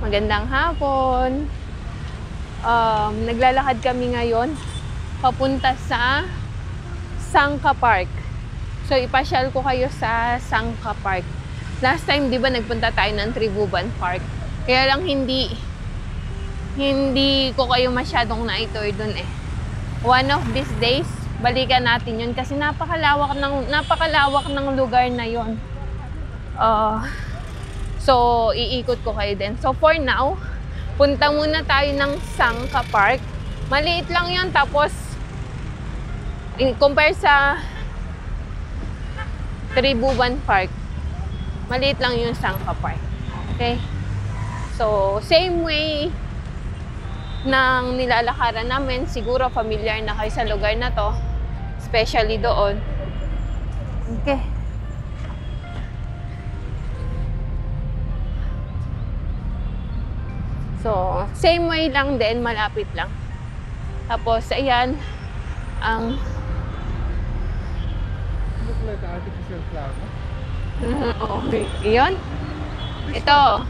Magandang hapon. Naglalakad kami ngayon papunta sa Sangka Park. So, ipasyal ko kayo sa Sangka Park. Last time, di ba, nagpunta tayo ng Tribhuvan Park. Kaya lang hindi ko kayo masyadong na-tour dun eh. One of these days, balikan natin yun kasi napakalawak ng lugar na yun. So, iikot ko kayo din. So, for now, punta muna tayo ng Sangka Park. Maliit lang yun. Tapos, compare sa Tribhuvan Park, maliit lang yung Sangka Park. Okay? So, same way ng nilalakaran namin. Siguro, familiar na kayo sa lugar na to. Especially doon. Okay. So, same way lang din, malapit lang. Tapos, ayan, ang... Look like artificial flower. Okay. Iyon. Ito.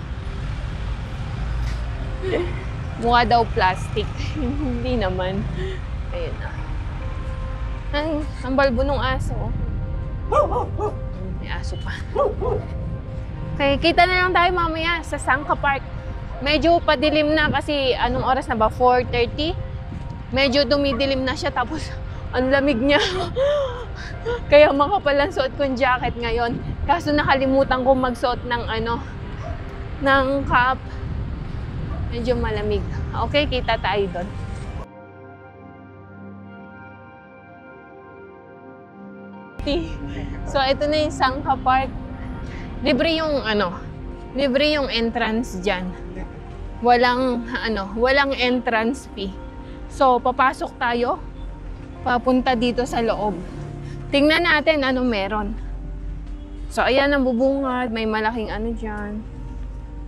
Mukha daw plastic. Hindi naman. Ayun na. Ang balbo ng aso. May aso pa. Okay, kita na lang tayo mamaya sa Sangka Park. Medyo padilim na kasi anong oras na ba? 4:30? Medyo dumidilim na siya tapos ang lamig niya. Kaya makapal ang suot kong jacket ngayon. Kaso nakalimutan kong magsuot ng ng cap. Medyo malamig. Okay, kita tayo doon. So ito na yung Sangka Park. Libre yung entrance diyan. Walang entrance fee. So, papasok tayo, papunta dito sa loob. Tingnan natin ano meron. So, ayan ang bubungad, may malaking dyan.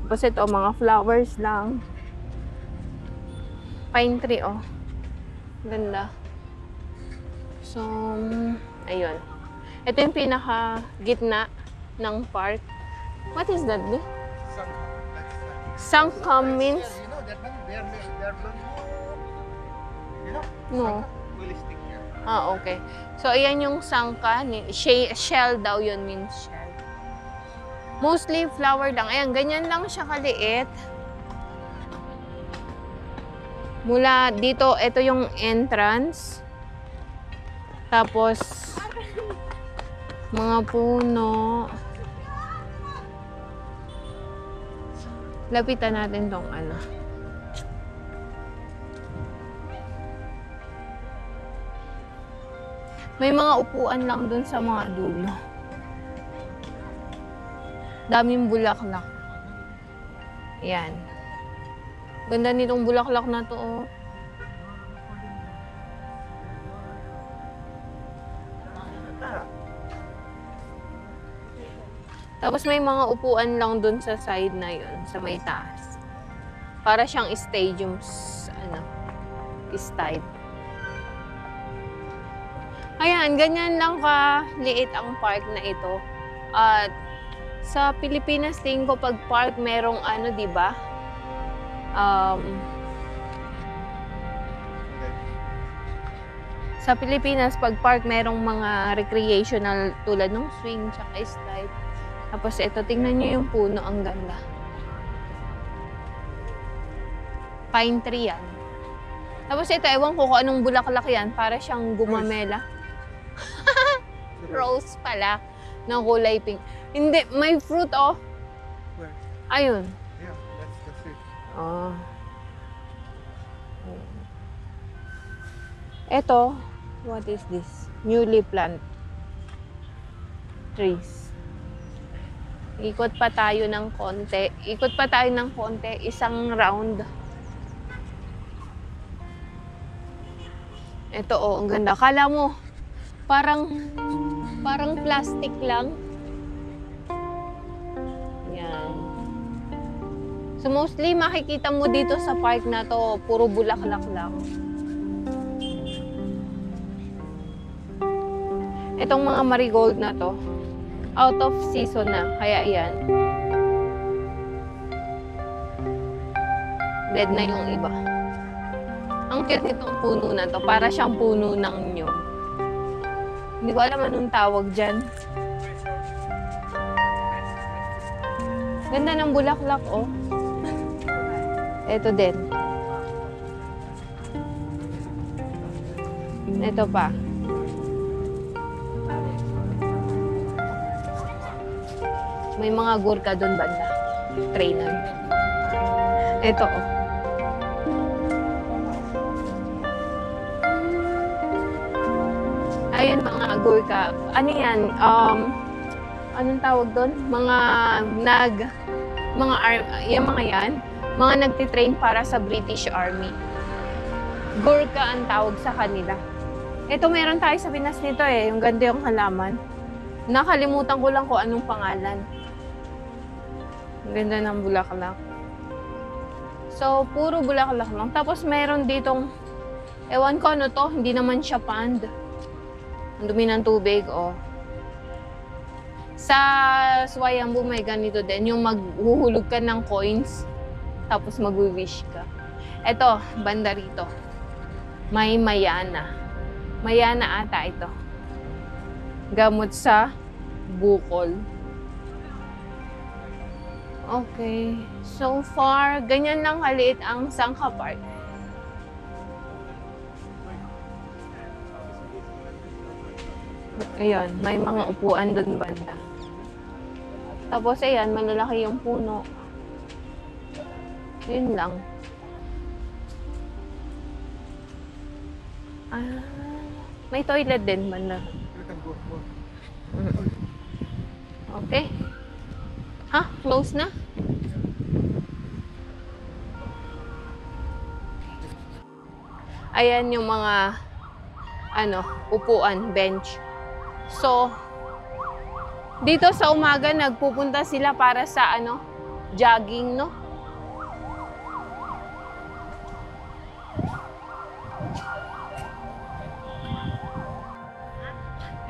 Tapos ito, mga flowers lang. Pine tree, oh. Ganda. So, ayun. Ito yung pinaka-gitna ng park. What is that? Sangka means? You know that one? They're you know? No. Will stick here. Okay. So, ayan yung Sangka. Shell daw yun, means shell. Mostly flower lang. Ayan, ganyan lang siya kaliit. Mula dito, ito yung entrance. Tapos, mga puno. Lapitan natin tong May mga upuan lang dun sa mga dulo. Daming bulaklak. Yan. Ganda nitong bulaklak na to, oh. Tapos may mga upuan lang dun sa side na yun, sa may taas. Para siyang stadium, style. Ayan, ganyan lang ka-liit ang park na ito. At sa Pilipinas, tingin ko pag park merong di ba? Sa Pilipinas, pag park merong mga recreational tulad ng swing, tsaka slide. Tapos ito, tingnan nyo yung puno, ang ganda. Pine tree yan. Tapos ito, ewan ko kung anong bulaklak yan, para siyang gumamela. Rose pala, na kulay pink. Hindi, may fruit, oh. Where? Ayun. Yeah, that's the fruit. Oh. Ito, what is this? Newly plant trees. Ikot pa tayo ng konti. Isang round. Ito, oh, ang ganda. Kala mo, parang plastic lang. Yan. So, mostly makikita mo dito sa park na to, puro bulaklak lang. Itong mga marigold na to, out of season na. Kaya yan. Dead na yung iba. Ang cute nitong puno na to. Para siyang puno ng nyog. Hindi ko alam anong tawag dyan. Ganda ng bulaklak, oh. Ito din. Ito pa. May mga gurka doon banda. Trainer. Ito, oh. Ayun, mga gurka. Ano yan? Anong tawag doon? Yung mga yan, mga nagtitrain para sa British Army. Gurka ang tawag sa kanila. Ito, meron tayo sa Pinas nito eh. Yung ganda yung halaman. Nakalimutan ko lang kung anong pangalan. Ang ganda ng bulaklak. So, puro bulaklak lang. Tapos, meron ditong, ewan ko ano to, hindi naman siya pond. Ang dumi ng tubig, oh. Sa Swayambu, may ganito din. Yung maghuhulog ka ng coins, tapos mag-wish ka. Ito, banda rito. May mayana. Mayana ata ito. Gamot sa bukol. Okay. So far, ganyan lang kaliit ang Sangka Park. Ayan, may mga upuan doon banda. Tapos ayan, malalaki yung puno. Yun lang. May toilet din banda. Okay. Ha? Close na? Ayan yung mga upuan, bench. So, dito sa umaga nagpupunta sila para sa jogging, no?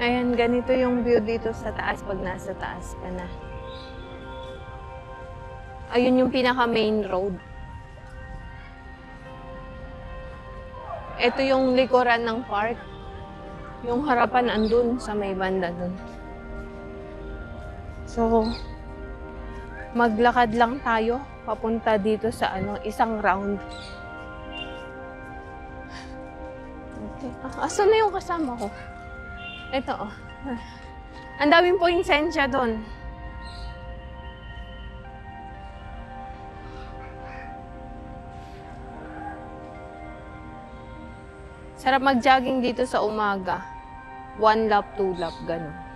Ayan, ganito yung view dito sa taas pag nasa taas ka na. Ayun yung pinaka main road. Ito yung likuran ng park. Yung harapan andun sa may banda dun. So, maglakad lang tayo papunta dito sa isang round. Okay. Asan na yung kasama ko? Ito, oh. Ang daming poinsensya dun. Sarap mag-jogging dito sa umaga. 1 lap, 2 lap, gano'n.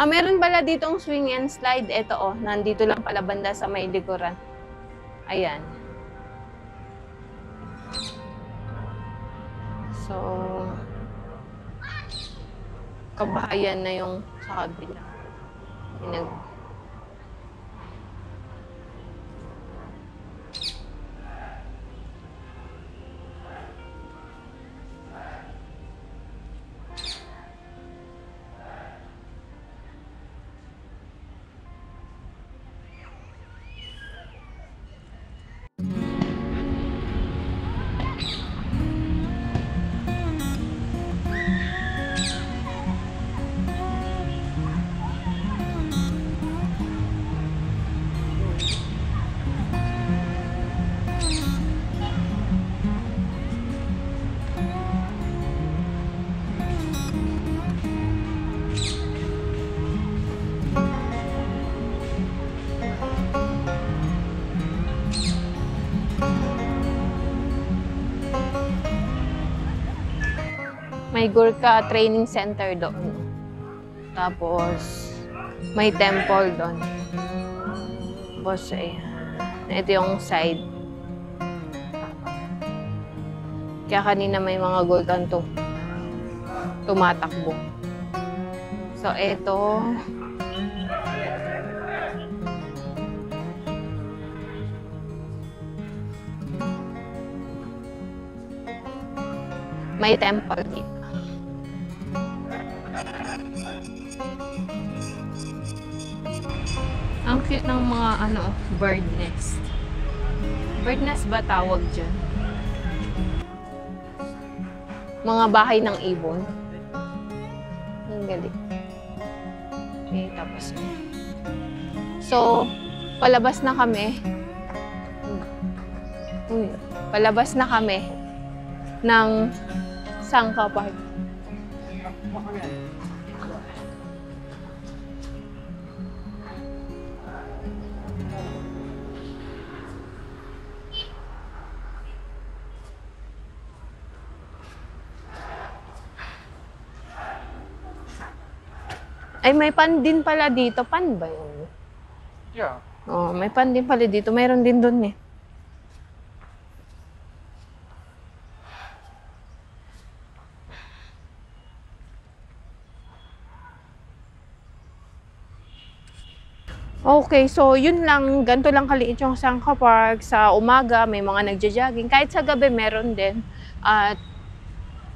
Meron pala ditong swing and slide. Ito, oh. Nandito lang pala banda sa may likuran. Ayan. So, kabahayan na yung sa kabila. May Gurkha Training Center doon. Tapos, May temple doon. Tapos, ayan. Ito yung side. Kaya kanina may mga gulkan to. Tumatakbo. So, ito. May temple dito. Ang cute ng mga bird nest. Bird nest ba tawag dyan? Mga bahay ng ibon. Ang galing. Okay, tapos so, palabas na kami. Palabas na kami ng Sangka Park. Ay, may pan din pala dito. Pan ba yun? Yeah. Oh, may pan din pala dito. Mayroon din doon eh. Okay, so yun lang. Ganito lang kaliit yung Sangka Park. Sa umaga, may mga nagja-jogging. Kahit sa gabi, meron din. At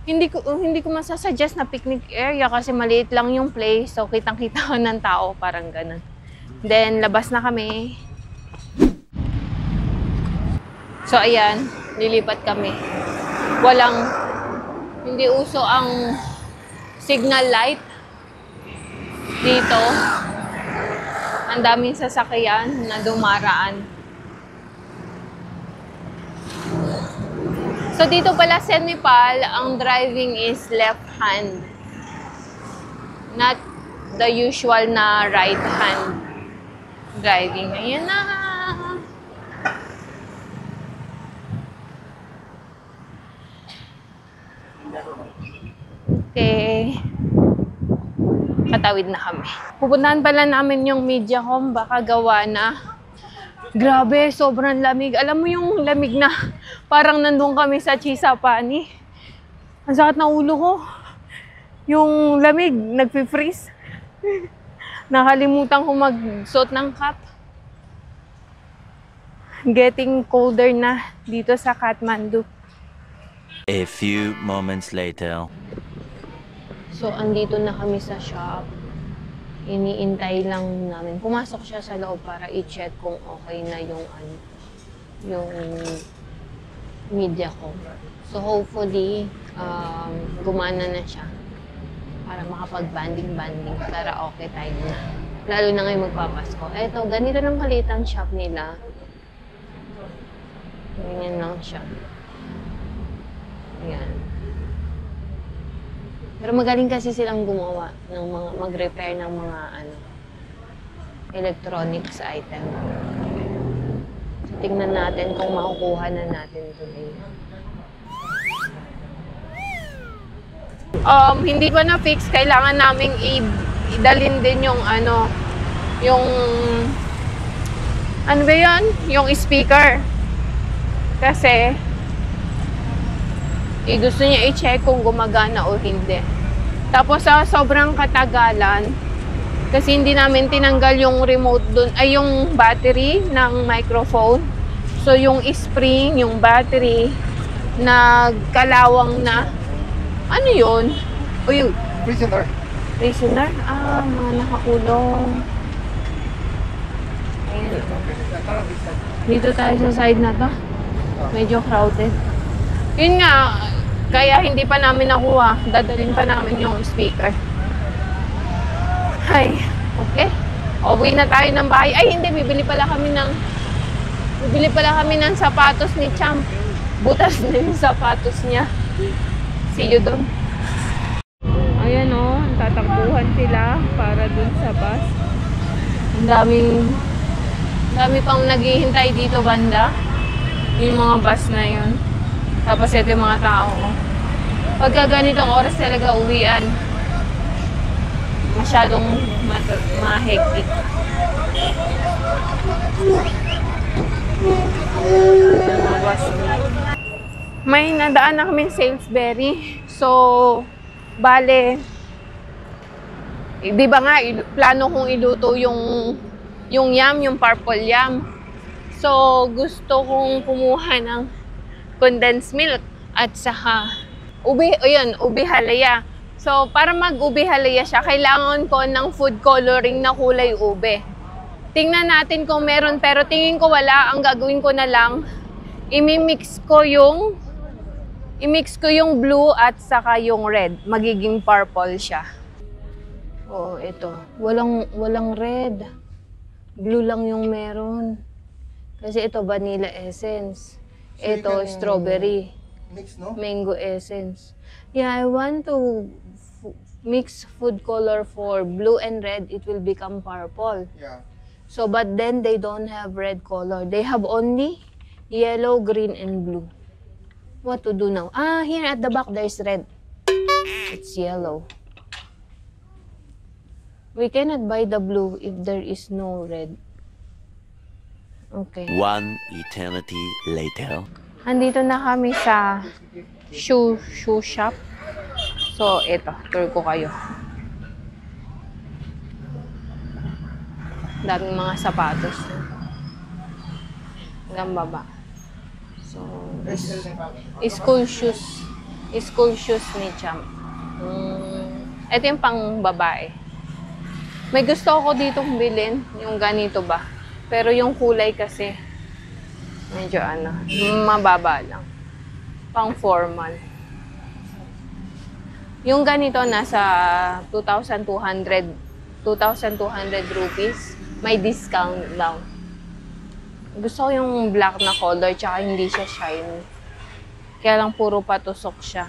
hindi ko masasuggest na picnic area kasi maliit lang yung place. So, kitang-kita ko ng tao. Parang ganun. Then, labas na kami. So, ayan. Lilipat kami. Hindi uso ang signal light dito. Ang daming sasakyan na dumaraan. So, dito pala sa Nepal, ang driving is left hand. Not the usual na right hand driving. Ayan na! Okay. Katawid na kami. Pupuntahan pala namin yung Mediacom. Baka gawa na. Grabe, sobrang lamig. Alam mo yung lamig na parang nandun kami sa Chisapani. Ang sakit na ulo ko. Yung lamig, nagpi-freeze. Nakalimutan ko magsuot ng cap. Getting colder na dito sa Kathmandu. A few moments later. So, andito na kami sa shop. Iniintay lang namin. Pumasok siya sa loob para i-check kung okay na yung Mediacom. So, hopefully, gumana na siya para makapag-banding-banding para okay tayo na. Lalo na ngayon magpapasko. Eto, ganito lang kaliit ang shop nila. Ganyan lang siya. Ayan. Pero magaling kasi silang gumawa ng mga mag-repair ng mga electronics item. So, tingnan natin kung makukuha na natin today. Hindi pa na-fix, kailangan naming idalin din yung ano ba yun? Yung speaker. Kasi gusto niya i-check kung gumagana o hindi. Tapos sa sobrang katagalan, kasi hindi namin tinanggal yung remote dun, ay yung battery ng microphone. So yung spring, yung battery, nagkalawang na. Ano yun? O yun? Prisoner. Prisoner? Ah, mga nakakulong. Ayan. Dito tayo sa side na to. Medyo crowded. Yun nga, kaya hindi pa namin nakuha. Dadalhin pa namin yung speaker. Ay, okay. Uwi na tayo ng bahay. Ay, hindi. Bibili pala kami ng sapatos ni Champ. Butas na yung sapatos niya. See you doon. Ayan o, tatakbuhan sila para dun sa bus. Ang dami pang naghihintay dito banda. Yung mga bus na yun. Tapos ito yung mga tao. Pagka ganitong oras talaga uwian. masyadong ma-hectic. May nadaan na kaming Salisbury. So, bale, di ba nga, plano kong iluto yung yam, yung purple yam. So, gusto kong kumuha ng condensed milk at saka ube halaya. So, para mag-ube halaya siya, kailangan ko ng food coloring na kulay ube. Tingnan natin kung meron, pero tingin ko wala. Ang gagawin ko na lang, imimix ko yung blue at saka yung red. Magiging purple siya. Oh, ito. Walang red. Blue lang yung meron. Kasi ito, vanilla essence. So Ito, strawberry. Mix, no? Mango essence. Yeah, I want to mix food color for blue and red. It will become purple. Yeah. So, but then they don't have red color. They have only yellow, green, and blue. What to do now? Ah, here at the back, there's red. It's yellow. We cannot buy the blue if there is no red. Okay. One eternity later. Andito na kami sa shoe shop. So, ito. Tour ko kayo. Daming mga sapatos. Hanggang baba. So, school shoes. School shoes ni Champ. Ito yung pang babae. May gusto ako ditong bilhin. Yung ganito ba? Pero yung kulay kasi, medyo mababa lang. Pang formal. Yung ganito nasa 2,200 rupees. May discount daw. Gusto ko yung black na color tsaka hindi siya shiny. Kaya lang puro patusok siya.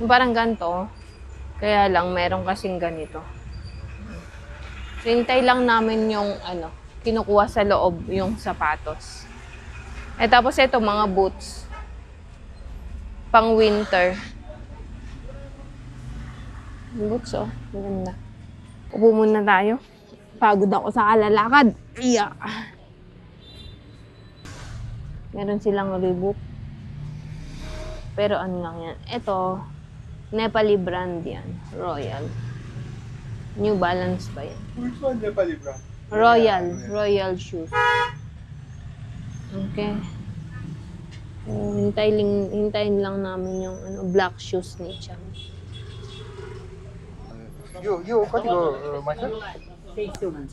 Yung parang ganito. Kaya lang meron kasing ganito. So, hintay lang namin yung kinukuha sa loob yung sapatos. Tapos ito, mga boots. Pang winter. Boots, oh. Maganda. Upo muna tayo. Pagod ako sa kalalakad. Iya. Meron silang Reebok. Pero ano lang yan. Ito, Nepali brand yan. Royal. New Balance ba yan? Which one, Nepali brand? Royal shoes. Okay. Hintayin lang namin yung black shoes ni Cham. You what you go, Michael? This one.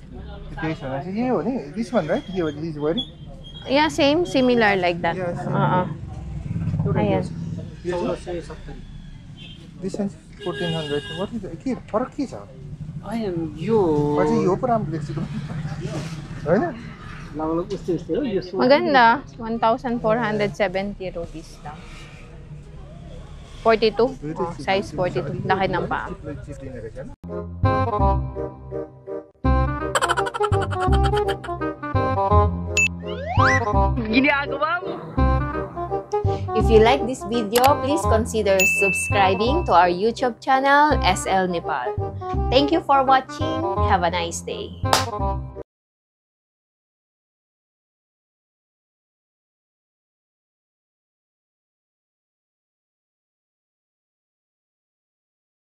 This one, right? He's wearing? Yeah, similar like that. Yes. Ayan. This one's 1,400. What is it? Farak ki cha? I am you. Kasi yo पर हम देख सकते हैं ना? Maganda. 1,470 rupees lang. 42? Oh, size 42. Laki ng paa. Ginagawa mo! If you like this video, please consider subscribing to our YouTube channel, SL Nepal. Thank you for watching. Have a nice day.